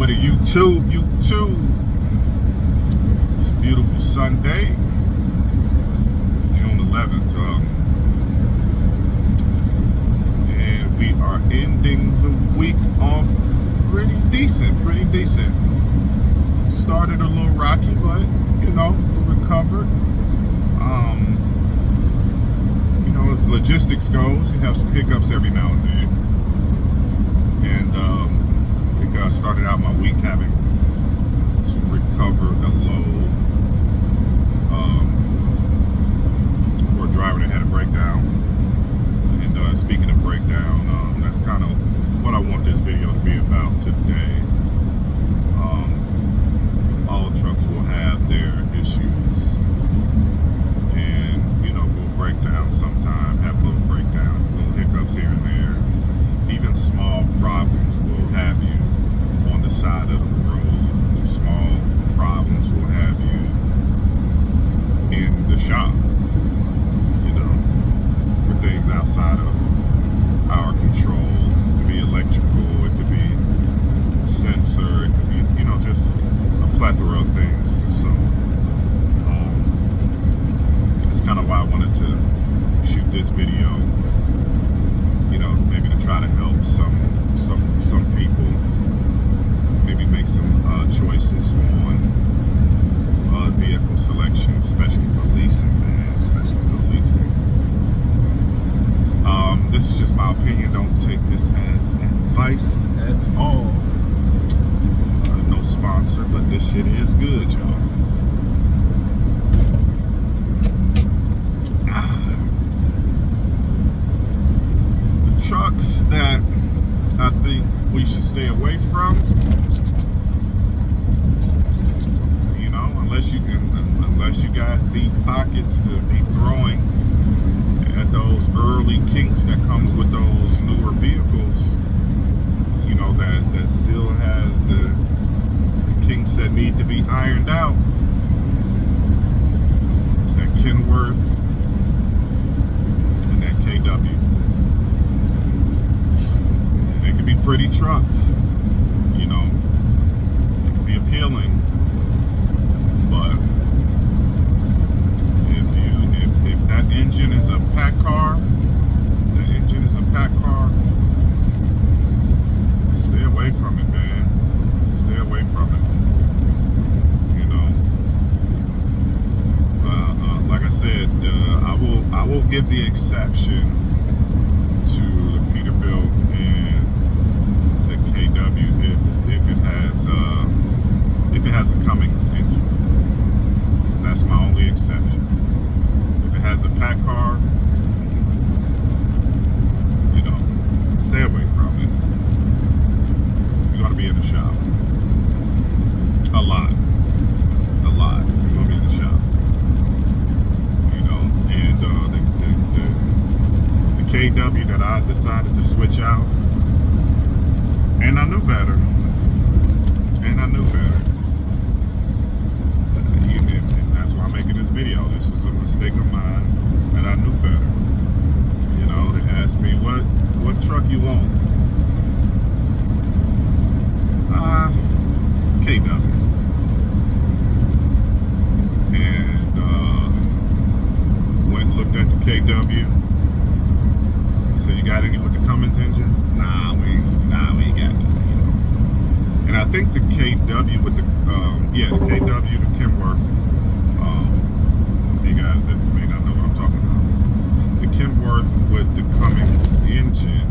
with a YouTube. It's a beautiful Sunday, June 11th. And we are ending the week off pretty decent. Started a little rocky, but, we recovered. As logistics goes, you have some hiccups every now and then. And I think I started out my week having to recover a load for a driver that had a breakdown. And speaking of breakdown, that's kind of what I want this video to be about today. All trucks will have their issues, and we'll break down sometime, have little breakdowns, little hiccups here and there. Even small problems will have you on the side of the road. Small problems will have you in the shop, for things outside of our control. It could be electrical, it could be sensor, it could be, just a plethora of things. So that's kind of why I wanted to shoot this video, maybe to try to help some people, maybe make some choices on vehicle selection, especially for leasing, man, this is just my opinion. Don't take this as advice at all. No sponsor, but this shit is good, y'all. The trucks that I think we should stay away from, unless you got deep pockets to be throwing at those early kinks that comes with those newer vehicles, that still has the kinks that need to be ironed out. It's that Kenworth and that KW. And they can be pretty trucks, they can be appealing, but if that engine is a pack car, stay away from it, man. Stay away from it. Like I said, I will give the exception to the Peterbilt and the KW if it has a Cummins engine. That's my only exception. If it has a pack car, stay away from it. You're gonna be in the shop a lot. You're gonna be in the shop, and the KW that I decided to switch out, and I knew better. And that's why I'm making this video. This is a mistake of mine, that I knew better. They asked me, what truck you want? KW. And went and looked at the KW. I said, you got any with the Cummins engine? Nah, we ain't got it. And I think the KW with the KW, the Kenworth, you guys that may not know what I'm talking about. The Kenworth with the Cummins engine,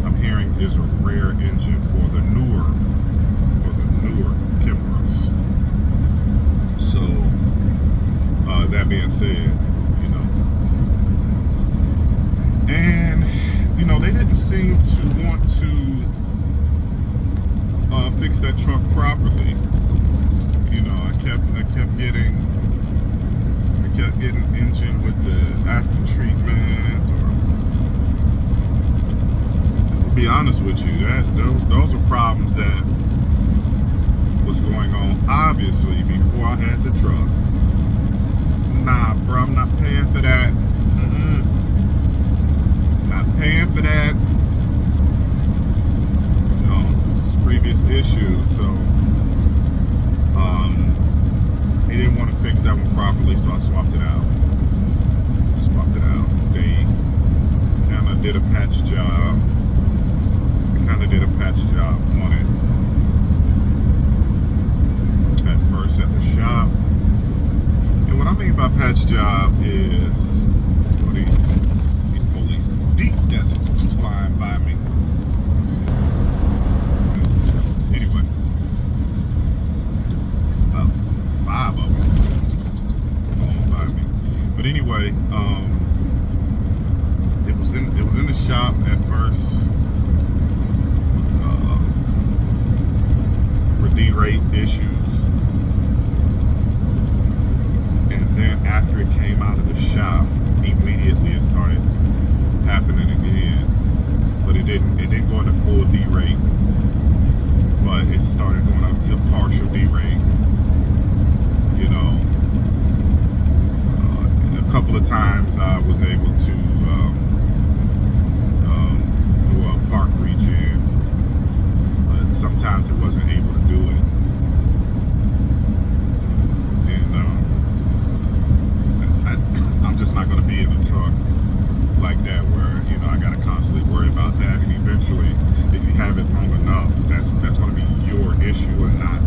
I'm hearing, is a rare engine for the newer Kenworths. So that being said, and they didn't seem to want to fix that truck properly. I kept getting engine with the after treatment, or to be honest with you, those are problems that was going on obviously before I had the truck. Nah, bro, I'm not paying for that. Not paying for that. This is previous previous issues. So he didn't want to fix that one properly, so I swapped it out. They kind of did a patch job. On it at first at the shop. And what I mean by patch job is these police deep decibels flying by me. Anyway, about 5 of them going by me. But anyway, it was in the shop at first. D-rate issues, and then after it came out of the shop, immediately it started happening again. But it didn't go into full D-rate, but it started going up to a partial D-rate. You know, a couple of times I was able to do a park regen. Sometimes it wasn't able to do it, and I'm just not going to be in a truck like that where, you know, I got to constantly worry about that. And eventually, if you have it long enough, that's going to be your issue and not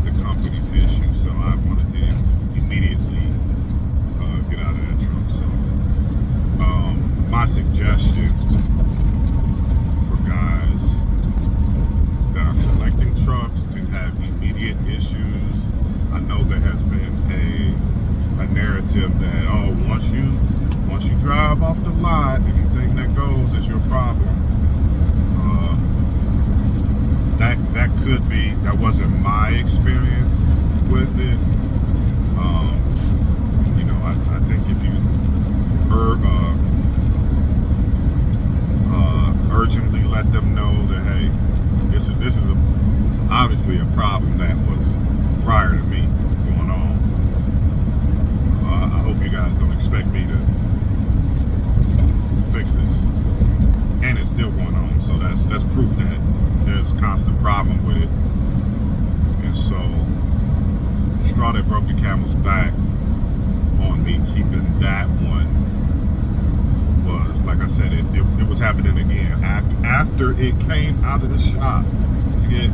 the company's issue. So I wanted to immediately get out of that truck. So my suggestion for guys that are selecting trucks and have immediate issues, I know there has been a narrative that, oh, once you drive off the lot, anything that goes is your problem. That could be. That wasn't my experience with it. You know, I think if you urgently let them know that, hey, this is obviously a problem that was prior to me going on. I hope you guys don't expect me to fix this, and it's still going on. So that's proof that there's a constant problem with it. And so the straw that broke the camel's back on me keeping that one was, like I said, it was happening again after it came out of the shop to get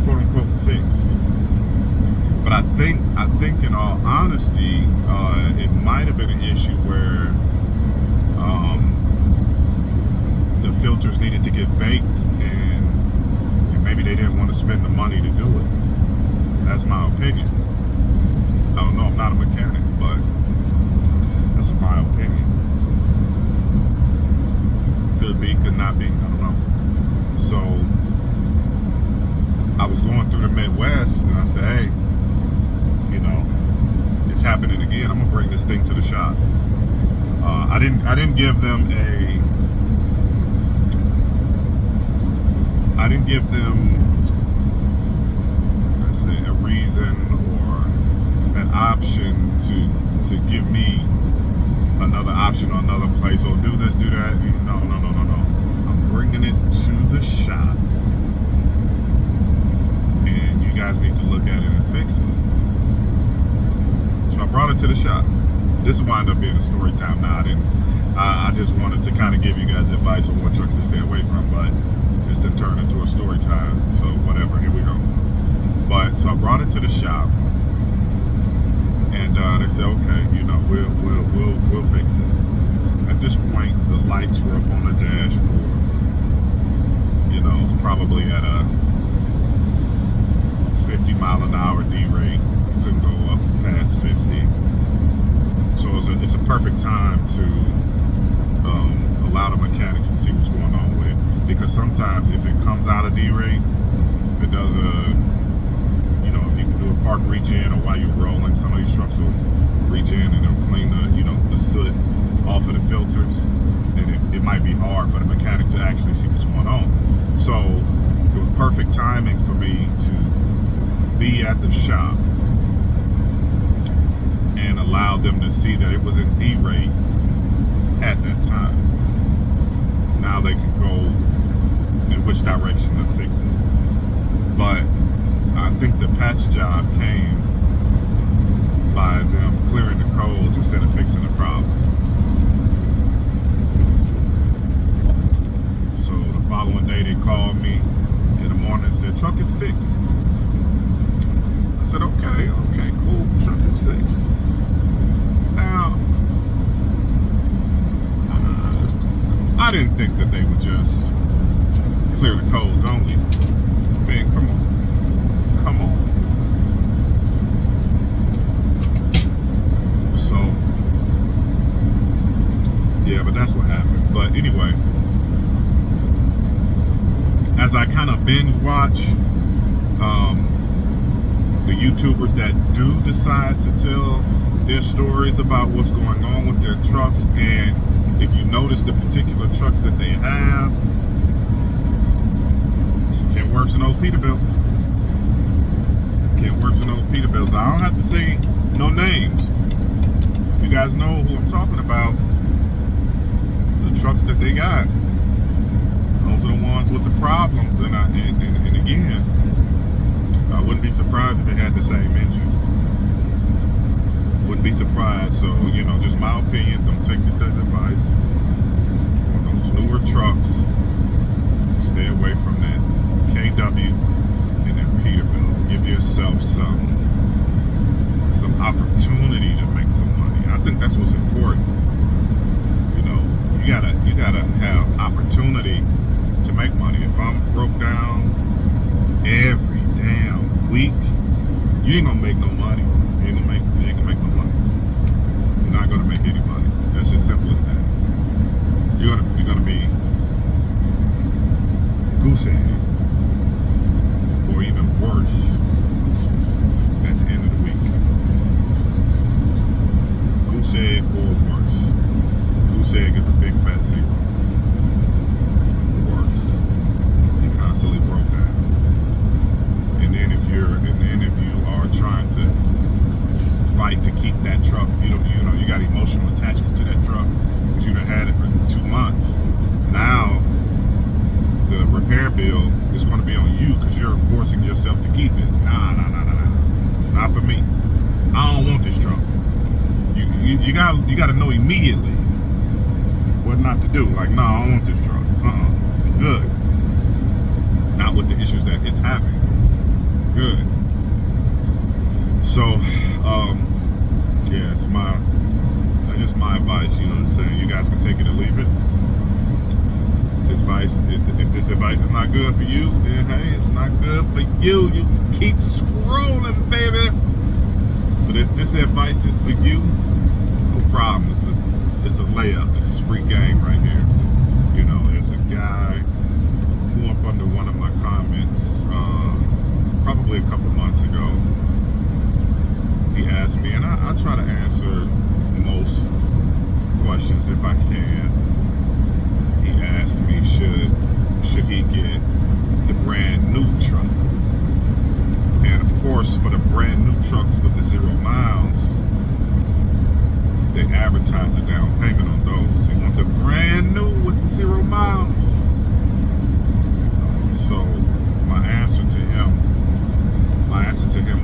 quote unquote fixed. But I think in all honesty, it might have been an issue where the filters needed to get baked, and maybe they didn't want to spend the money to do it. That's my opinion. I don't know, I'm not a mechanic, but that's my opinion. Could be, could not be, I don't know. So I was going through the Midwest, and I said, hey, you know, it's happening again. I'm gonna bring this thing to the shop. I didn't give them let's say, a reason or an option to give me another option or another place, or do this, do that. No. I'm bringing it to the shop, and you guys need to look at it and fix it. So I brought it to the shop. This wound up being a story time now. I just wanted to kind of give you guys advice on what trucks to stay away from, but this didn't turn into a story time. So whatever, here we go. But so I brought it to the shop, and they said, okay, you know, we'll fix it. At this point, the lights were up on the dashboard. You know, it's probably at a 50-mile-an-hour D rate. Couldn't go up past 50. So it's a perfect time to allow the mechanics to see what's going on with it. Because sometimes if it comes out of D rate, if it does you know, if you can do a park regen, or while you're rolling, some of these trucks will regen and they'll clean the soot off of the filters, then it might be hard for the mechanic to actually see what's going on. So it was perfect timing for me to be at the shop and allow them to see that it was in D rate at that time. Now they can go, in which which direction to fix it. But I think the patch job came by them clearing the codes instead of fixing the problem. So the following day they called me in the morning and said, truck is fixed. I said, okay, cool, truck is fixed. Now, I didn't think that they would just clear the codes only. Man, come on. So, yeah, but that's what happened. But anyway, as I kind of binge watch the YouTubers that do decide to tell their stories about what's going on with their trucks, and if you notice the particular trucks that they have, Kenworths and those Peterbilts. Kenworths and those Peterbilts. I don't have to say no names. You guys know who I'm talking about. The trucks that they got. Those are the ones with the problems. And again, I wouldn't be surprised if it had the same engine. Wouldn't be surprised. So, you know, just my opinion. Don't take this as advice. On those newer trucks, stay away from that KW and that Peterbilt. Give yourself some opportunity to make some money. I think that's what's important. You know, you gotta have opportunity to make money. If I'm broke down every damn week, you ain't gonna make no money. You ain't gonna make no money. You're not gonna make any money. That's as simple as that. You're gonna be goose egg, or even worse at the end of the week. Goose egg or worse. Goose egg is a big fat zero. Worse. You're constantly broke down. And then if you are trying to fight to keep that truck, you know, you got emotional attachment to that truck because you done had it for 2 months. Now the repair bill is going to be on you because you're forcing yourself to keep it. Nah. Not for me. I don't want this truck. You got to know immediately what not to do. Like, no, I don't want this truck. Good. Not with the issues that it's having. Good. So, yeah, it's my advice. You know what I'm saying? You guys can take it or leave it. If this advice is not good for you, then hey, it's not good for you. You keep scrolling, baby. But if this advice is for you, no problem. It's a layup. This is free game right here. You know, there's a guy who up under one of my comments probably a couple months ago. He asked me, and I try to answer most questions if I can. He asked me, should he get the brand new truck? And of course, for the brand new trucks with the 0 miles, they advertise the down payment on those. He want the brand new with the 0 miles. So my answer to him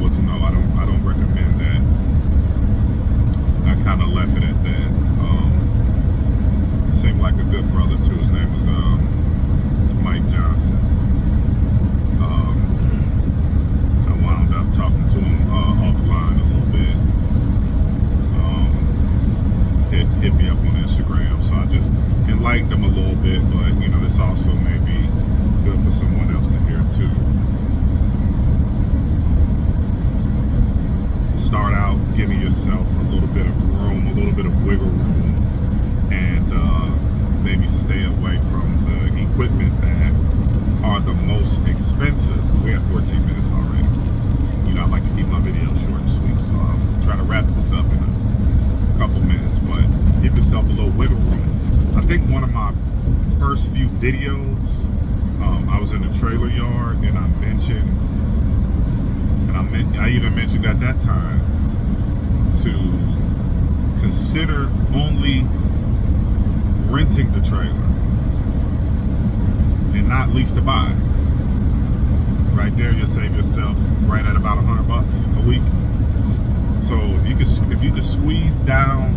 was no. I don't recommend that. I kind of left it at that. Seemed like a good brother too. His name was Mike Johnson. I wound up talking to him offline a little bit. Hit me up on Instagram, so I just enlightened him a little bit. But you know, this also may be good for someone else to hear too. Start out giving yourself a little bit of room, a little bit of wiggle room, and maybe stay away from the equipment that are the most expensive. We have 14 minutes already. You know, I like to keep my videos short and sweet, so I'll try to wrap this up in a couple minutes, but give yourself a little wiggle room. I think one of my first few videos, I was in a trailer yard, and I even mentioned at that time to consider only renting the trailer. and not lease to buy. Right there, you'll save yourself right at about $100 a week. So if you could squeeze down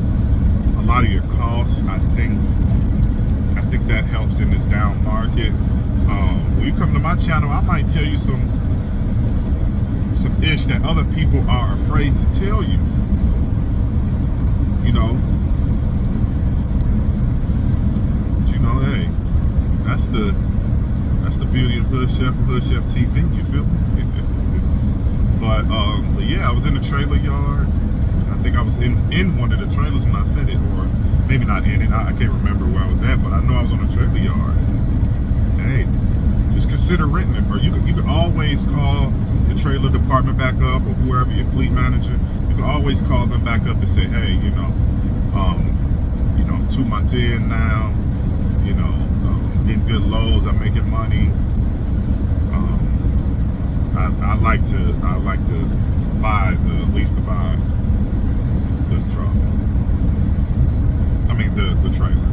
a lot of your costs, I think that helps in this down market. When you come to my channel, I might tell you some ish that other people are afraid to tell you. You know, but you know, hey, that's the beauty of Hood Chef and Hood Chef TV. You feel me? But yeah, I was in the trailer yard. I think I was in one of the trailers when I said it, or maybe not in it. I can't remember where I was at, but I know I was on the trailer yard. Hey, just consider renting it for you. You could always call the trailer department back up, or whoever your fleet manager. You can always call them back up and say, hey, you know, 2 months in now, you know, getting good loads, I'm making money. I like to lease to buy the truck. I mean the trailer.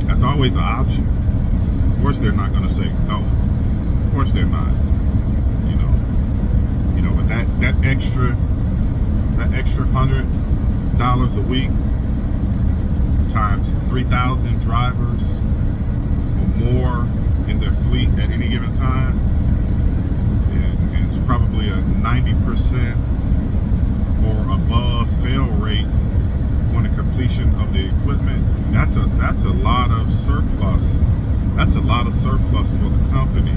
That's always an option. Of course they're not gonna say no. Of course they're not. You know, but that extra $100 a week times 3,000 drivers or more in their fleet at any given time, and it's probably a 90% or above fail rate on the completion of the equipment. That's a lot of surplus. That's a lot of surplus for the company,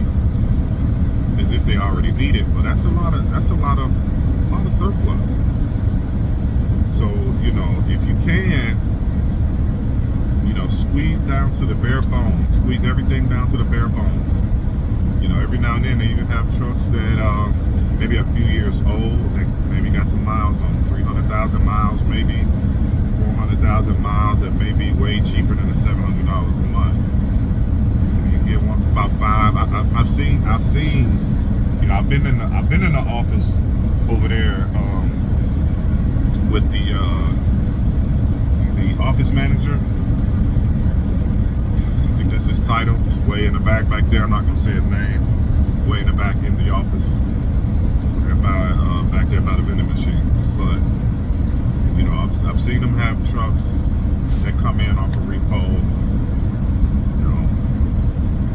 as if they already need it. But that's a lot of surplus. So, you know, if you can, you know, squeeze down to the bare bones. Squeeze everything down to the bare bones. You know, every now and then they even have trucks that maybe a few years old. They maybe got some miles on them, 300,000 miles, maybe 400,000 miles. That may be way cheaper than the $700 a month. You can get one for about $5. I've seen. You know, I've been in the office over there with the office manager. That's his title. It's way in the back there. I'm not gonna say his name. Way in the back in the office, back there by the vending machines. But you know, I've seen them have trucks that come in off a repo. You know,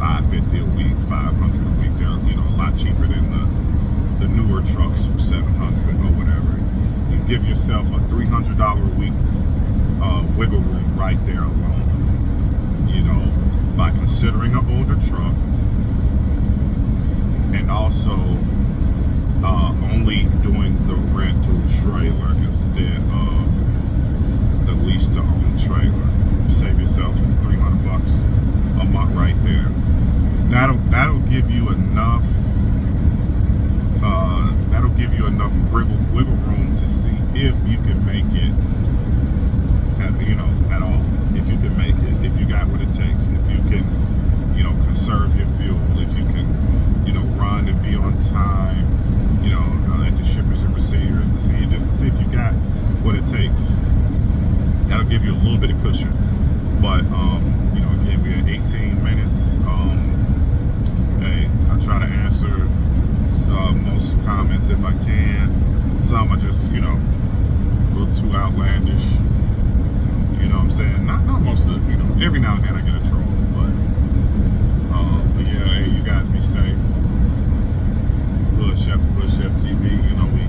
$550 a week, $500 a week. They're, you know, a lot cheaper than the newer trucks for $700 or whatever. You give yourself a $300 a week wiggle room right there alone. You know, by considering an older truck, and also only doing the rental trailer instead of the lease to own trailer. Save yourself $300 a month right there. That'll give you enough. That'll give you enough wiggle room to see if you can make it. At all. If you can make it, if you got what it takes, if you can, you know, conserve your fuel, if you can, you know, run and be on time, you know, at the shippers and receivers, to see if you got what it takes. That'll give you a little bit of cushion. But you know, again, we're at 18 minutes. Hey, I try to answer most comments if I can. Some are just, you know, a little too outlandish. You know what I'm saying? Not most of the, you know, every now and then I get a troll, but yeah, hey, you guys be safe. Hood Chef TV, you know, we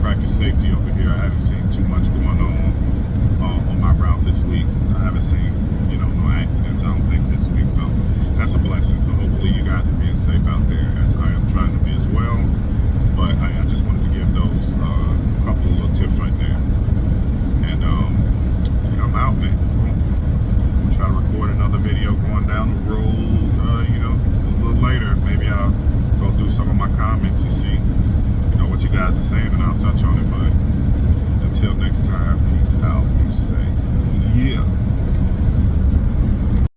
practice safety over here. I haven't seen too much going on my route this week. I haven't seen, you know, no accidents, I don't think, this week, so that's a blessing. So hopefully you guys are being safe out there, as I am trying to be as well. But I just wanted to give those couple of little tips right there. And I'm out, man. We'll try to record another video going down the road, you know, a little later. Maybe I'll go through some of my comments and see, you know, what you guys are saying, and I'll touch on it. But until next time, peace out, be safe. Yeah.